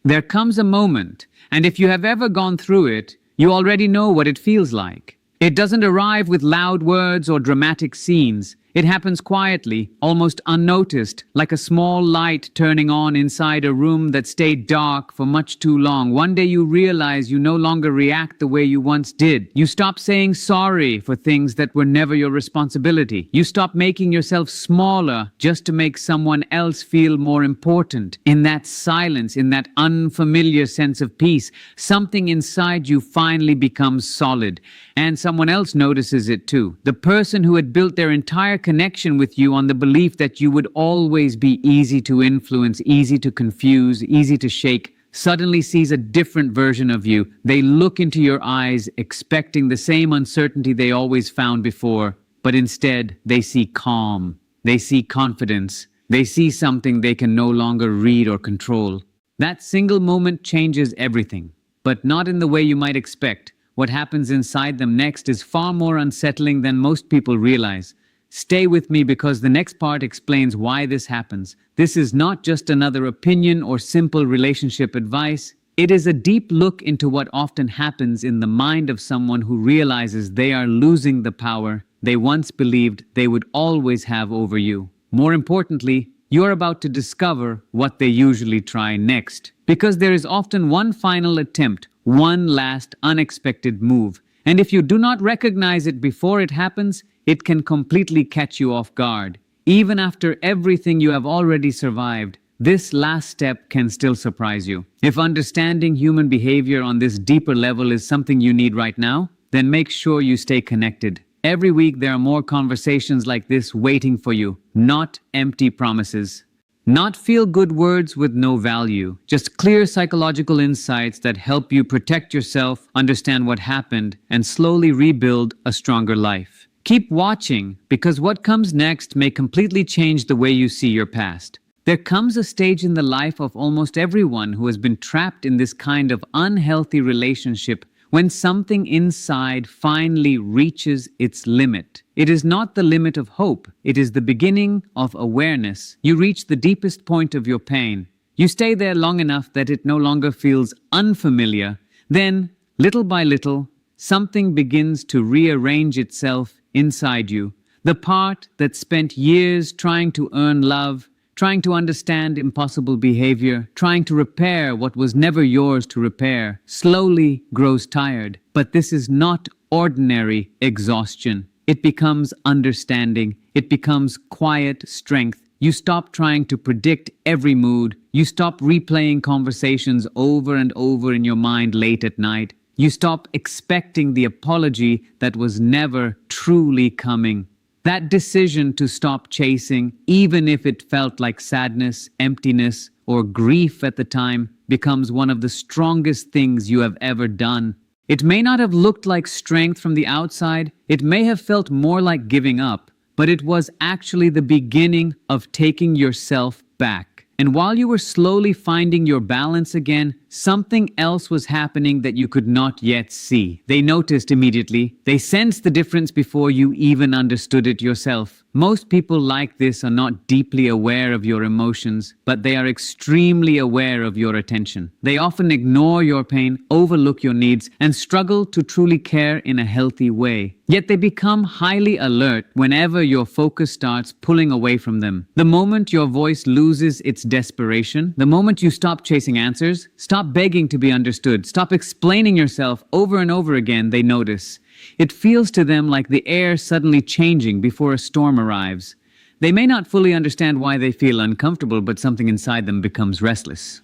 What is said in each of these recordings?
There comes a moment, and if you have ever gone through it, you already know what it feels like. It doesn't arrive with loud words or dramatic scenes. It happens quietly, almost unnoticed, like a small light turning on inside a room that stayed dark for much too long. One day you realize you no longer react the way you once did. You stop saying sorry for things that were never your responsibility. You stop making yourself smaller just to make someone else feel more important. In that silence, in that unfamiliar sense of peace, something inside you finally becomes solid. And someone else notices it too. The person who had built their entire connection with you on the belief that you would always be easy to influence, easy to confuse, easy to shake, suddenly sees a different version of you. They look into your eyes expecting the same uncertainty they always found before, but instead they see calm, they see confidence, they see something they can no longer read or control. That single moment changes everything, but not in the way you might expect. What happens inside them next is far more unsettling than most people realize. Stay with me because the next part explains why this happens. This is not just another opinion or simple relationship advice. It is a deep look into what often happens in the mind of someone who realizes they are losing the power they once believed they would always have over you. More importantly, you're about to discover what they usually try next. Because there is often one final attempt, one last unexpected move. And if you do not recognize it before it happens, it can completely catch you off guard. Even after everything you have already survived, this last step can still surprise you. If understanding human behavior on this deeper level is something you need right now, then make sure you stay connected. Every week there are more conversations like this waiting for you, not empty promises. Not feel-good words with no value, just clear psychological insights that help you protect yourself, understand what happened, and slowly rebuild a stronger life. Keep watching, because what comes next may completely change the way you see your past. There comes a stage in the life of almost everyone who has been trapped in this kind of unhealthy relationship when something inside finally reaches its limit. It is not the limit of hope, it is the beginning of awareness. You reach the deepest point of your pain. You stay there long enough that it no longer feels unfamiliar. Then, little by little, something begins to rearrange itself inside you. The part that spent years trying to earn love, trying to understand impossible behavior, trying to repair what was never yours to repair, slowly grows tired. But this is not ordinary exhaustion. It becomes understanding. It becomes quiet strength. You stop trying to predict every mood. You stop replaying conversations over and over in your mind late at night. You stop expecting the apology that was never truly coming. That decision to stop chasing, even if it felt like sadness, emptiness, or grief at the time, becomes one of the strongest things you have ever done. It may not have looked like strength from the outside, it may have felt more like giving up, but it was actually the beginning of taking yourself back. And while you were slowly finding your balance again, something else was happening that you could not yet see. They noticed immediately. They sensed the difference before you even understood it yourself. Most people like this are not deeply aware of your emotions, but they are extremely aware of your attention. They often ignore your pain, overlook your needs, and struggle to truly care in a healthy way. Yet they become highly alert whenever your focus starts pulling away from them. The moment your voice loses its desperation, the moment you stop chasing answers, stop begging to be understood, stop explaining yourself over and over again, they notice. It feels to them like the air suddenly changing before a storm arrives. They may not fully understand why they feel uncomfortable, but something inside them becomes restless.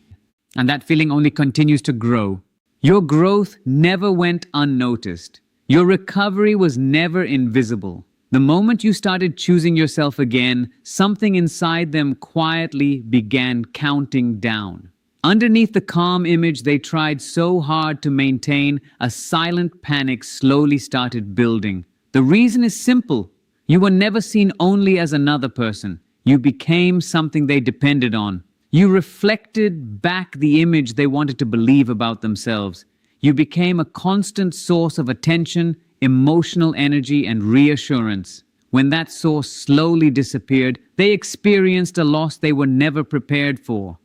And that feeling only continues to grow. Your growth never went unnoticed. Your recovery was never invisible. The moment you started choosing yourself again, something inside them quietly began counting down. Underneath the calm image they tried so hard to maintain, a silent panic slowly started building. The reason is simple. You were never seen only as another person. You became something they depended on. You reflected back the image they wanted to believe about themselves. You became a constant source of attention, emotional energy, and reassurance. When that source slowly disappeared, they experienced a loss they were never prepared for.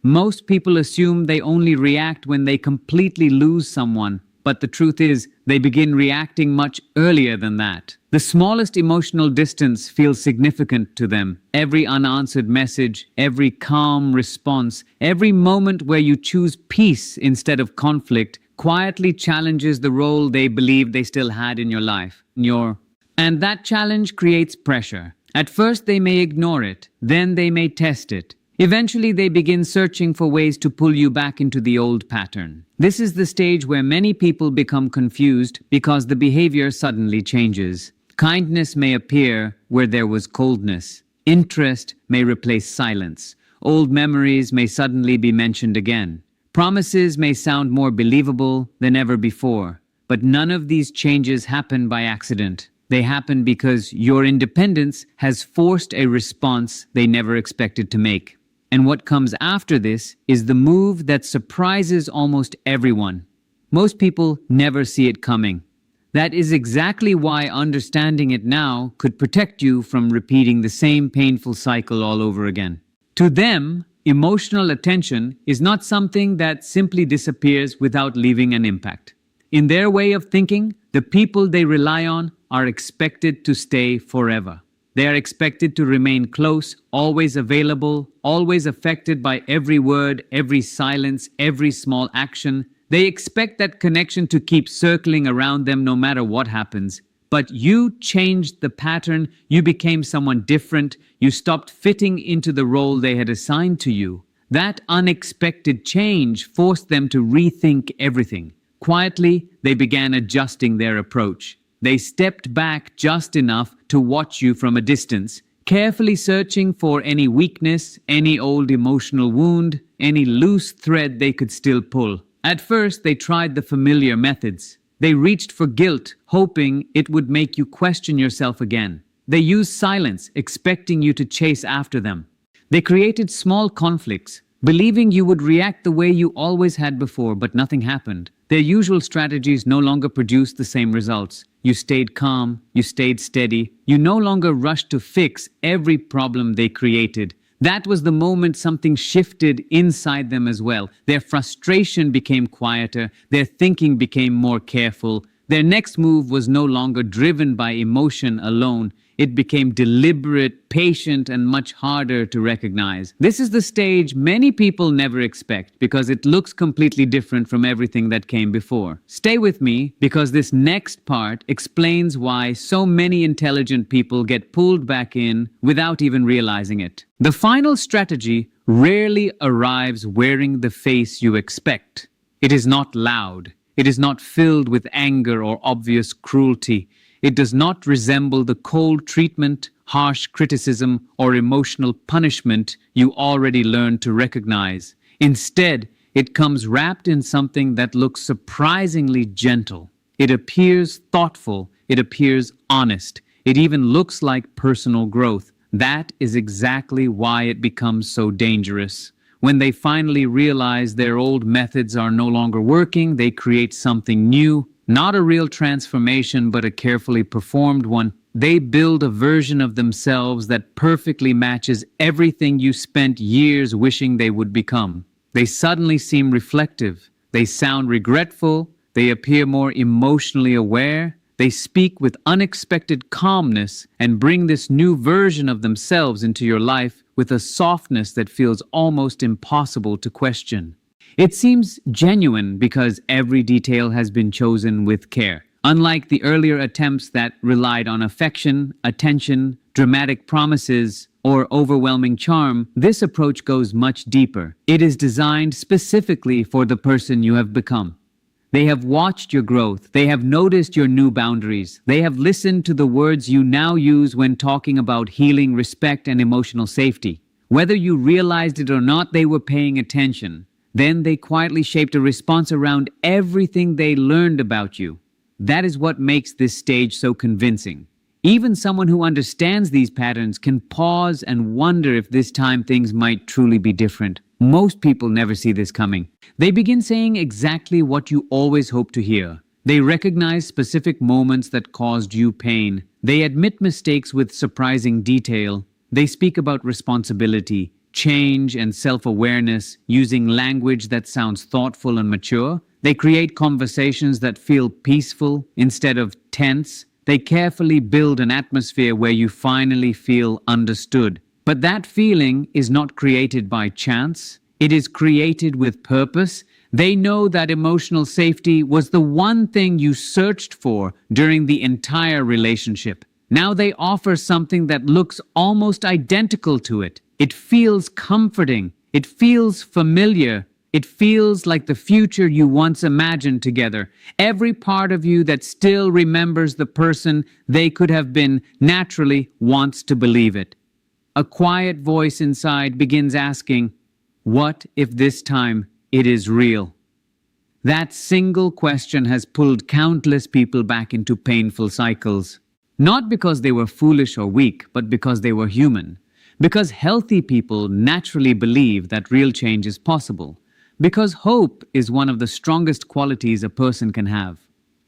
Most people assume they only react when they completely lose someone, but the truth is, they begin reacting much earlier than that. The smallest emotional distance feels significant to them. Every unanswered message, every calm response, every moment where you choose peace instead of conflict quietly challenges the role they believe they still had in your life. And that challenge creates pressure. At first they may ignore it, then they may test it. Eventually they begin searching for ways to pull you back into the old pattern. This is the stage where many people become confused because the behavior suddenly changes. Kindness may appear where there was coldness. Interest may replace silence. Old memories may suddenly be mentioned again. Promises may sound more believable than ever before. But none of these changes happen by accident. They happen because your independence has forced a response they never expected to make. And what comes after this is the move that surprises almost everyone. Most people never see it coming. That is exactly why understanding it now could protect you from repeating the same painful cycle all over again. To them, emotional attention is not something that simply disappears without leaving an impact. In their way of thinking, the people they rely on are expected to stay forever. They are expected to remain close, always available, always affected by every word, every silence, every small action. They expect that connection to keep circling around them no matter what happens. But you changed the pattern. You became someone different. You stopped fitting into the role they had assigned to you. That unexpected change forced them to rethink everything. Quietly, they began adjusting their approach. They stepped back just enough to watch you from a distance, carefully searching for any weakness, any old emotional wound, any loose thread they could still pull. At first, they tried the familiar methods. They reached for guilt, hoping it would make you question yourself again. They used silence, expecting you to chase after them. They created small conflicts, believing you would react the way you always had before, but nothing happened. Their usual strategies no longer produced the same results. You stayed calm, you stayed steady, you no longer rushed to fix every problem they created. That was the moment something shifted inside them as well. Their frustration became quieter, their thinking became more careful. Their next move was no longer driven by emotion alone. It became deliberate, patient, and much harder to recognize. This is the stage many people never expect because it looks completely different from everything that came before. Stay with me because this next part explains why so many intelligent people get pulled back in without even realizing it. The final strategy rarely arrives wearing the face you expect. It is not loud. It is not filled with anger or obvious cruelty. It does not resemble the cold treatment, harsh criticism, or emotional punishment you already learned to recognize. Instead, it comes wrapped in something that looks surprisingly gentle. It appears thoughtful. It appears honest. It even looks like personal growth. That is exactly why it becomes so dangerous. When they finally realize their old methods are no longer working, they create something new. Not a real transformation, but a carefully performed one. They build a version of themselves that perfectly matches everything you spent years wishing they would become. They suddenly seem reflective. They sound regretful. They appear more emotionally aware. They speak with unexpected calmness and bring this new version of themselves into your life with a softness that feels almost impossible to question. It seems genuine because every detail has been chosen with care. Unlike the earlier attempts that relied on affection, attention, dramatic promises, or overwhelming charm, this approach goes much deeper. It is designed specifically for the person you have become. They have watched your growth. They have noticed your new boundaries. They have listened to the words you now use when talking about healing, respect, and emotional safety. Whether you realized it or not, they were paying attention. Then they quietly shaped a response around everything they learned about you. That is what makes this stage so convincing. Even someone who understands these patterns can pause and wonder if this time things might truly be different. Most people never see this coming. They begin saying exactly what you always hope to hear. They recognize specific moments that caused you pain. They admit mistakes with surprising detail. They speak about responsibility, change, and self-awareness using language that sounds thoughtful and mature. They create conversations that feel peaceful instead of tense. They carefully build an atmosphere where you finally feel understood. But that feeling is not created by chance. It is created with purpose. They know that emotional safety was the one thing you searched for during the entire relationship. Now they offer something that looks almost identical to it. It feels comforting. It feels familiar. It feels like the future you once imagined together. Every part of you that still remembers the person they could have been naturally wants to believe it. A quiet voice inside begins asking, "What if this time it is real?" That single question has pulled countless people back into painful cycles. Not because they were foolish or weak, but because they were human. Because healthy people naturally believe that real change is possible. Because hope is one of the strongest qualities a person can have.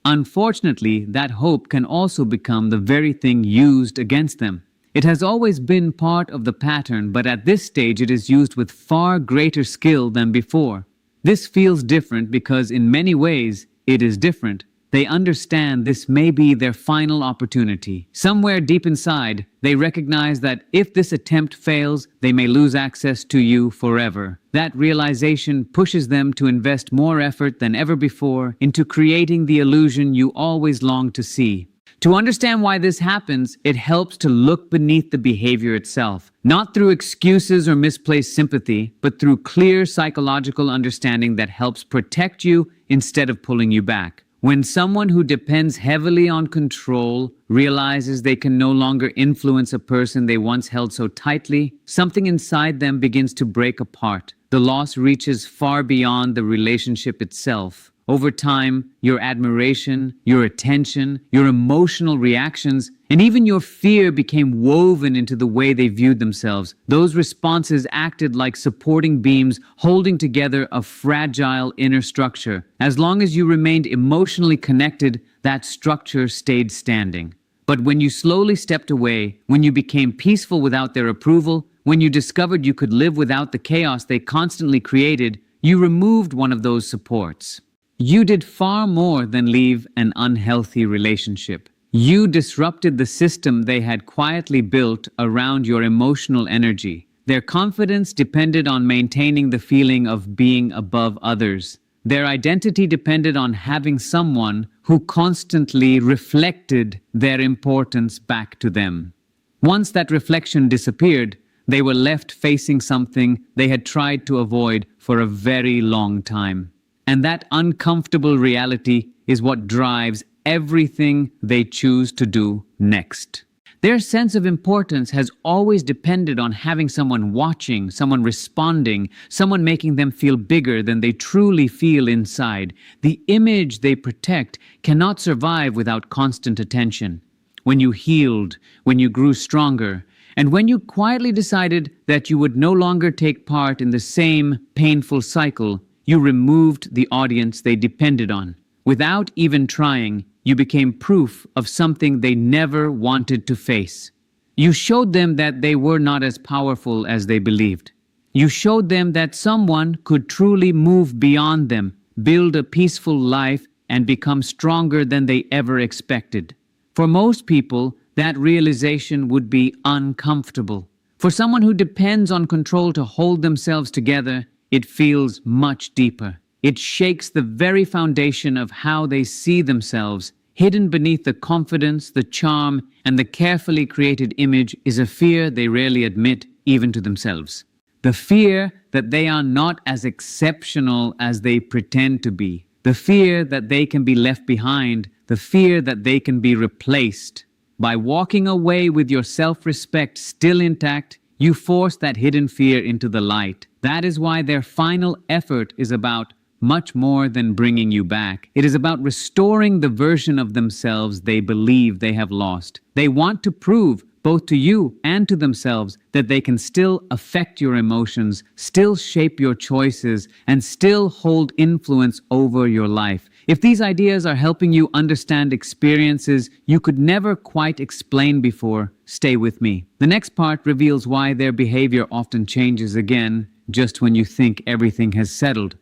Unfortunately, that hope can also become the very thing used against them. It has always been part of the pattern, but at this stage it is used with far greater skill than before. This feels different because in many ways it is different. They understand this may be their final opportunity. Somewhere deep inside, they recognize that if this attempt fails, they may lose access to you forever. That realization pushes them to invest more effort than ever before into creating the illusion you always longed to see. To understand why this happens, it helps to look beneath the behavior itself, not through excuses or misplaced sympathy, but through clear psychological understanding that helps protect you instead of pulling you back. When someone who depends heavily on control realizes they can no longer influence a person they once held so tightly, something inside them begins to break apart. The loss reaches far beyond the relationship itself. Over time, your admiration, your attention, your emotional reactions, and even your fear became woven into the way they viewed themselves. Those responses acted like supporting beams holding together a fragile inner structure. As long as you remained emotionally connected, that structure stayed standing. But when you slowly stepped away, when you became peaceful without their approval, when you discovered you could live without the chaos they constantly created, you removed one of those supports. You did far more than leave an unhealthy relationship. You disrupted the system they had quietly built around your emotional energy. Their confidence depended on maintaining the feeling of being above others. Their identity depended on having someone who constantly reflected their importance back to them. Once that reflection disappeared, they were left facing something they had tried to avoid for a very long time. And that uncomfortable reality is what drives everything they choose to do next. Their sense of importance has always depended on having someone watching, someone responding, someone making them feel bigger than they truly feel inside. The image they protect cannot survive without constant attention. When you healed, when you grew stronger, and when you quietly decided that you would no longer take part in the same painful cycle, you removed the audience they depended on. Without even trying, you became proof of something they never wanted to face. You showed them that they were not as powerful as they believed. You showed them that someone could truly move beyond them, build a peaceful life, and become stronger than they ever expected. For most people, that realization would be uncomfortable. For someone who depends on control to hold themselves together, it feels much deeper. It shakes the very foundation of how they see themselves. Hidden beneath the confidence, the charm, and the carefully created image is a fear they rarely admit even to themselves. The fear that they are not as exceptional as they pretend to be. The fear that they can be left behind. The fear that they can be replaced. By walking away with your self-respect still intact, you force that hidden fear into the light. That is why their final effort is about much more than bringing you back. It is about restoring the version of themselves they believe they have lost. They want to prove, both to you and to themselves, that they can still affect your emotions, still shape your choices, and still hold influence over your life. If these ideas are helping you understand experiences you could never quite explain before, stay with me. The next part reveals why their behavior often changes again just when you think everything has settled.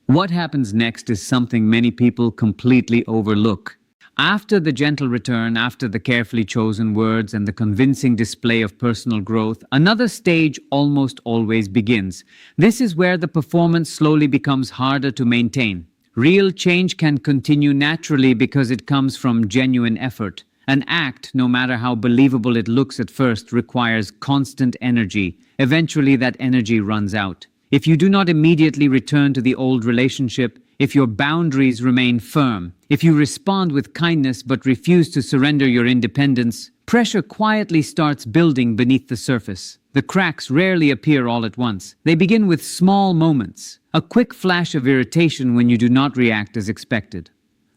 What happens next is something many people completely overlook. After the gentle return, after the carefully chosen words and the convincing display of personal growth, another stage almost always begins. This is where the performance slowly becomes harder to maintain. Real change can continue naturally because it comes from genuine effort. An act, no matter how believable it looks at first, requires constant energy. Eventually, that energy runs out. If you do not immediately return to the old relationship, if your boundaries remain firm, if you respond with kindness but refuse to surrender your independence, pressure quietly starts building beneath the surface. The cracks rarely appear all at once. They begin with small moments, a quick flash of irritation when you do not react as expected,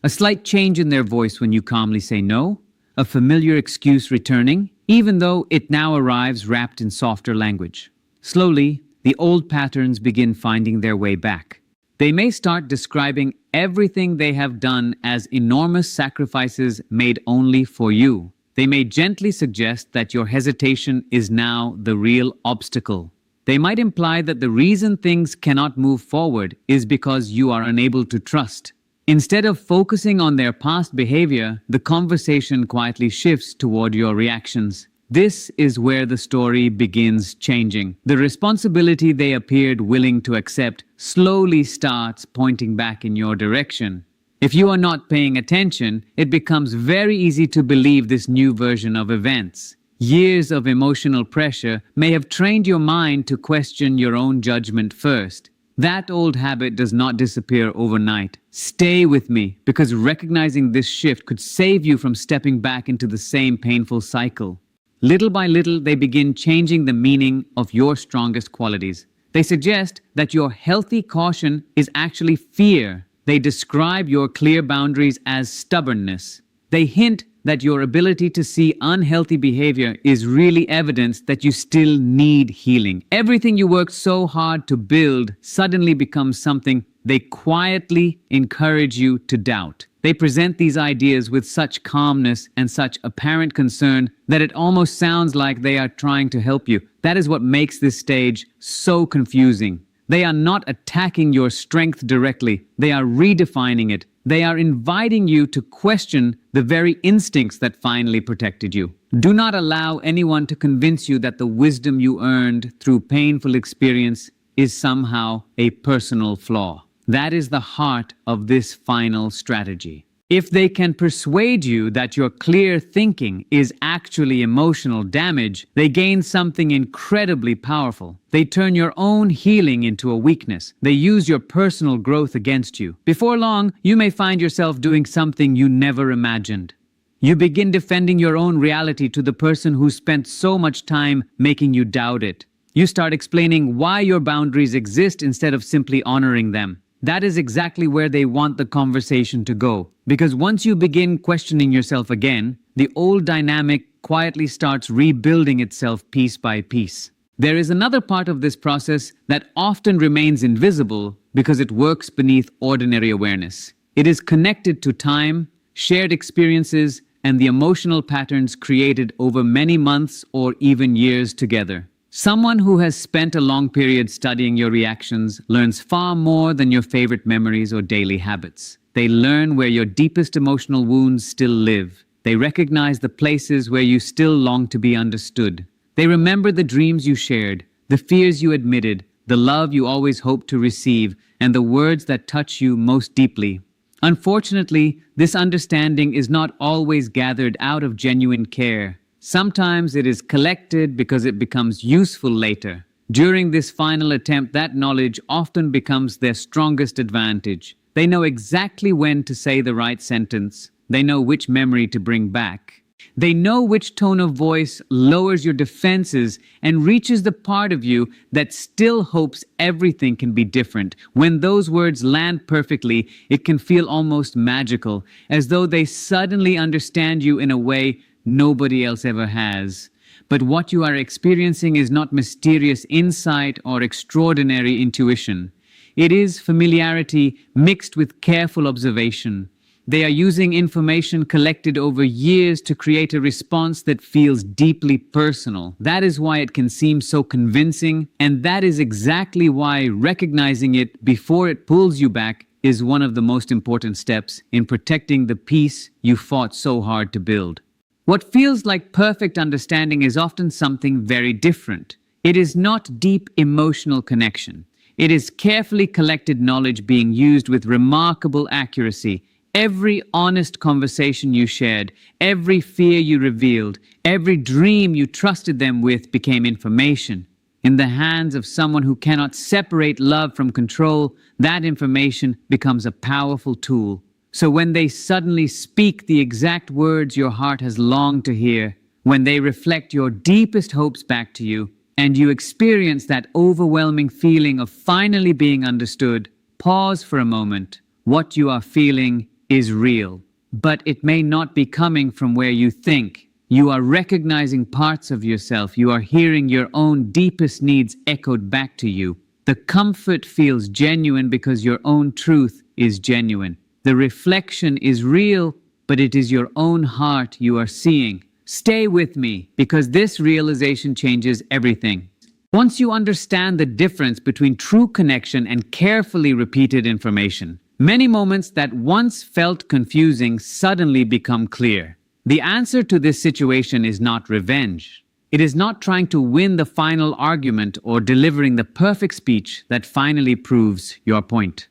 a slight change in their voice when you calmly say no, a familiar excuse returning, even though it now arrives wrapped in softer language. Slowly, the old patterns begin finding their way back. They may start describing everything they have done as enormous sacrifices made only for you. They may gently suggest that your hesitation is now the real obstacle. They might imply that the reason things cannot move forward is because you are unable to trust. Instead of focusing on their past behavior, the conversation quietly shifts toward your reactions. This is where the story begins changing. The responsibility they appeared willing to accept slowly starts pointing back in your direction. If you are not paying attention, it becomes very easy to believe this new version of events. Years of emotional pressure may have trained your mind to question your own judgment first. That old habit does not disappear overnight. Stay with me, because recognizing this shift could save you from stepping back into the same painful cycle. Little by little, they begin changing the meaning of your strongest qualities. They suggest that your healthy caution is actually fear. They describe your clear boundaries as stubbornness. They hint that your ability to see unhealthy behavior is really evidence that you still need healing. Everything you worked so hard to build suddenly becomes something they quietly encourage you to doubt. They present these ideas with such calmness and such apparent concern that it almost sounds like they are trying to help you. That is what makes this stage so confusing. They are not attacking your strength directly. They are redefining it. They are inviting you to question the very instincts that finally protected you. Do not allow anyone to convince you that the wisdom you earned through painful experience is somehow a personal flaw. That is the heart of this final strategy. If they can persuade you that your clear thinking is actually emotional damage, they gain something incredibly powerful. They turn your own healing into a weakness. They use your personal growth against you. Before long, you may find yourself doing something you never imagined. You begin defending your own reality to the person who spent so much time making you doubt it. You start explaining why your boundaries exist instead of simply honoring them. That is exactly where they want the conversation to go. Because once you begin questioning yourself again, the old dynamic quietly starts rebuilding itself piece by piece. There is another part of this process that often remains invisible because it works beneath ordinary awareness. It is connected to time, shared experiences, and the emotional patterns created over many months or even years together. Someone who has spent a long period studying your reactions learns far more than your favorite memories or daily habits. They learn where your deepest emotional wounds still live. They recognize the places where you still long to be understood. They remember the dreams you shared, the fears you admitted, the love you always hoped to receive, and the words that touch you most deeply. Unfortunately, this understanding is not always gathered out of genuine care. Sometimes it is collected because it becomes useful later. During this final attempt, that knowledge often becomes their strongest advantage. They know exactly when to say the right sentence. They know which memory to bring back. They know which tone of voice lowers your defenses and reaches the part of you that still hopes everything can be different. When those words land perfectly, it can feel almost magical, as though they suddenly understand you in a way nobody else ever has. But what you are experiencing is not mysterious insight or extraordinary intuition. It is familiarity mixed with careful observation. They are using information collected over years to create a response that feels deeply personal. That is why it can seem so convincing, and that is exactly why recognizing it before it pulls you back is one of the most important steps in protecting the peace you fought so hard to build. What feels like perfect understanding is often something very different. It is not deep emotional connection. It is carefully collected knowledge being used with remarkable accuracy. Every honest conversation you shared, every fear you revealed, every dream you trusted them with became information. In the hands of someone who cannot separate love from control, that information becomes a powerful tool. So when they suddenly speak the exact words your heart has longed to hear, when they reflect your deepest hopes back to you, and you experience that overwhelming feeling of finally being understood, pause for a moment. What you are feeling is real, but it may not be coming from where you think. You are recognizing parts of yourself. You are hearing your own deepest needs echoed back to you. The comfort feels genuine because your own truth is genuine. The reflection is real, but it is your own heart you are seeing. Stay with me, because this realization changes everything. Once you understand the difference between true connection and carefully repeated information, many moments that once felt confusing suddenly become clear. The answer to this situation is not revenge. It is not trying to win the final argument or delivering the perfect speech that finally proves your point.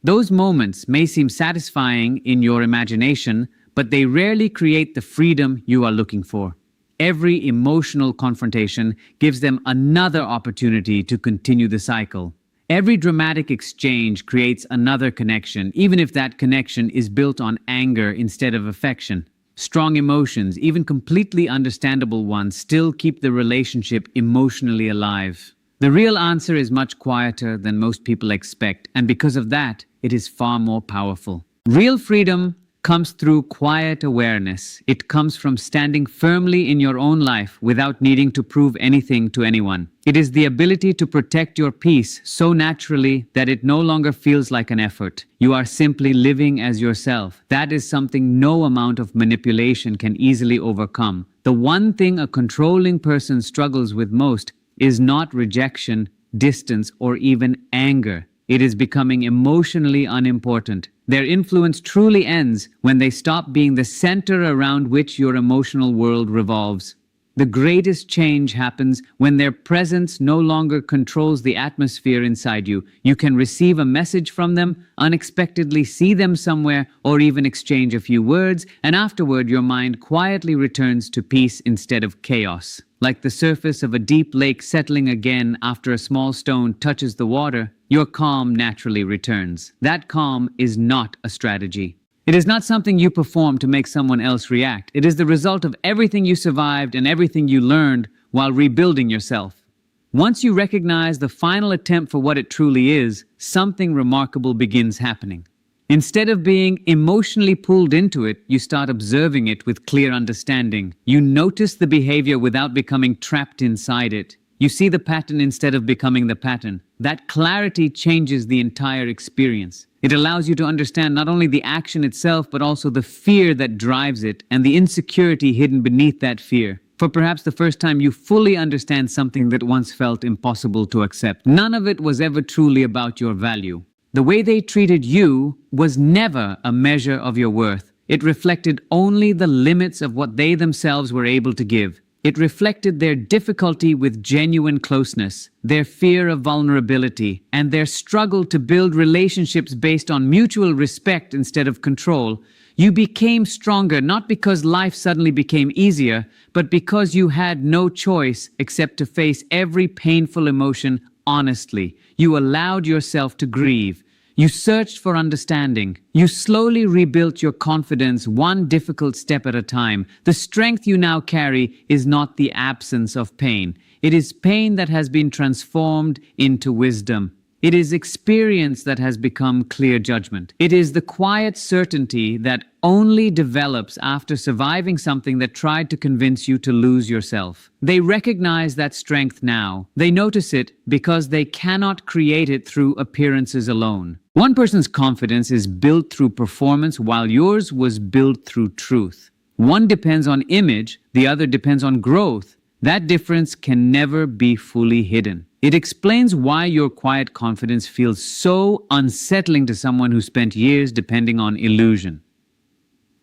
Those moments may seem satisfying in your imagination, but they rarely create the freedom you are looking for. Every emotional confrontation gives them another opportunity to continue the cycle. Every dramatic exchange creates another connection, even if that connection is built on anger instead of affection. Strong emotions, even completely understandable ones, still keep the relationship emotionally alive. The real answer is much quieter than most people expect, and because of that, it is far more powerful. Real freedom comes through quiet awareness. It comes from standing firmly in your own life without needing to prove anything to anyone. It is the ability to protect your peace so naturally that it no longer feels like an effort. You are simply living as yourself. That is something no amount of manipulation can easily overcome. The one thing a controlling person struggles with most is not rejection, distance, or even anger. It is becoming emotionally unimportant. Their influence truly ends when they stop being the center around which your emotional world revolves. The greatest change happens when their presence no longer controls the atmosphere inside you. You can receive a message from them, unexpectedly see them somewhere, or even exchange a few words, and afterward your mind quietly returns to peace instead of chaos. Like the surface of a deep lake settling again after a small stone touches the water, your calm naturally returns. That calm is not a strategy. It is not something you perform to make someone else react. It is the result of everything you survived and everything you learned while rebuilding yourself. Once you recognize the final attempt for what it truly is, something remarkable begins happening. Instead of being emotionally pulled into it, you start observing it with clear understanding. You notice the behavior without becoming trapped inside it. You see the pattern instead of becoming the pattern. That clarity changes the entire experience. It allows you to understand not only the action itself, but also the fear that drives it and the insecurity hidden beneath that fear. For perhaps the first time, you fully understand something that once felt impossible to accept. None of it was ever truly about your value. The way they treated you was never a measure of your worth. It reflected only the limits of what they themselves were able to give. It reflected their difficulty with genuine closeness, their fear of vulnerability, and their struggle to build relationships based on mutual respect instead of control. You became stronger not because life suddenly became easier, but because you had no choice except to face every painful emotion honestly. You allowed yourself to grieve. You searched for understanding. You slowly rebuilt your confidence one difficult step at a time. The strength you now carry is not the absence of pain. It is pain that has been transformed into wisdom. It is experience that has become clear judgment. It is the quiet certainty that only develops after surviving something that tried to convince you to lose yourself. They recognize that strength now. They notice it because they cannot create it through appearances alone. One person's confidence is built through performance while yours was built through truth. One depends on image, the other depends on growth. That difference can never be fully hidden. It explains why your quiet confidence feels so unsettling to someone who spent years depending on illusion.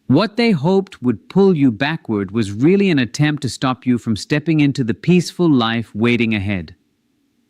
What they hoped would pull you backward was really an attempt to stop you from stepping into the peaceful life waiting ahead.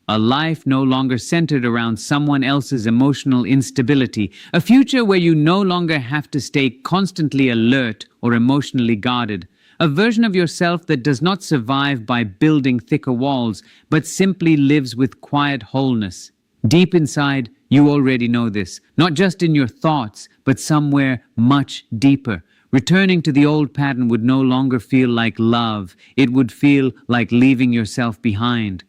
A life no longer centered around someone else's emotional instability. A future where you no longer have to stay constantly alert or emotionally guarded. A version of yourself that does not survive by building thicker walls, but simply lives with quiet wholeness. Deep inside, you already know this, not just in your thoughts, but somewhere much deeper. Returning to the old pattern would no longer feel like love. It would feel like leaving yourself behind.